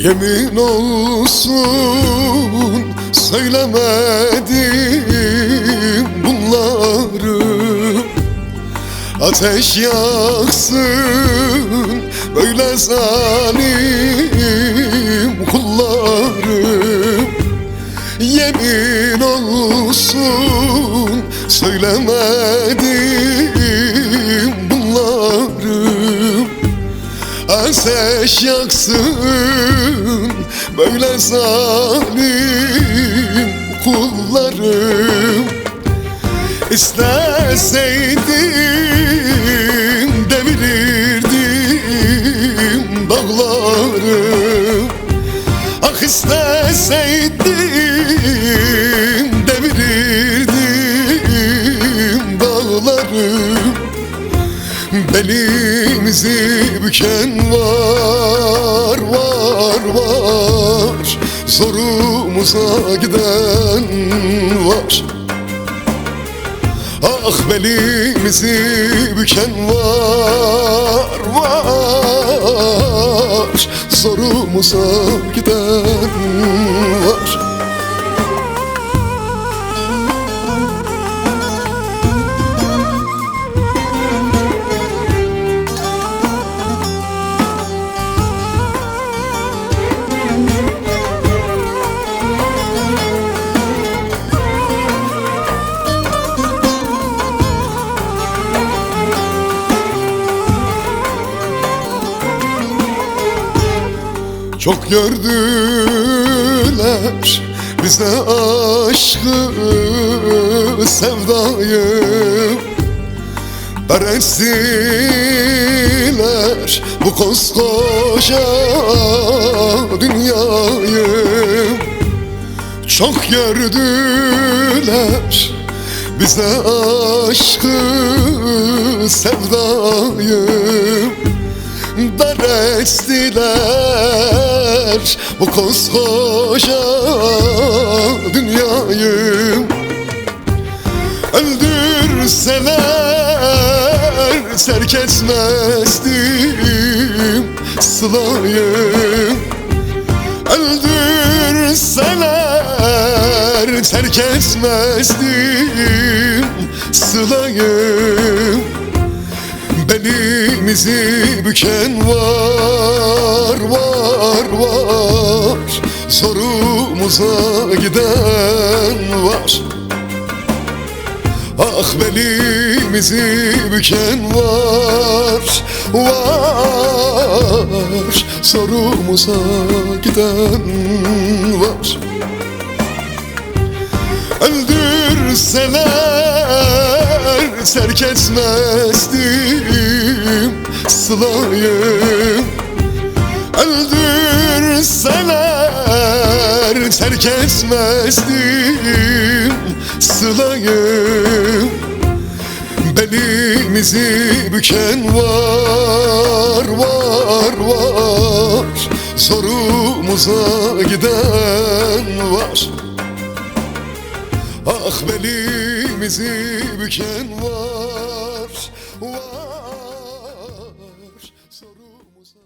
Yemin olsun söylemedim bunları. Ateş yaksın böyle zalim kullarım. Yemin olsun söylemedim bunları. Ateş yaksın böyle zalim kullarım. İsteseydim devirirdim dağları. Ah isteseydim devirirdim dağları. Belimizi büken var, var, var. Zorumuza giden var. Ah belimizi büken var, var. Zorumuza giden var. Çok gördüler bizde aşkı, sevdayı. Dar ettiler bu koskoca dünyayı. Çok gördüler bizde aşkı, sevdayı. Dar ettiler bu koskoca dünyayı. Öldürseler terk etmezdim sılayı. Öldürseler terk etmezdim sılayı. Belimizi büken var, var, var. Zorumuza giden var. Ah belimizi büken var, var. Zorumuza giden var. Öldürseler terk etmezdim sılayı. Öldürseler terk etmezdim sılayı. Belimizi büken var, var, var. Zorumuza giden var. Ah belimizi büken var, var. Zorumuza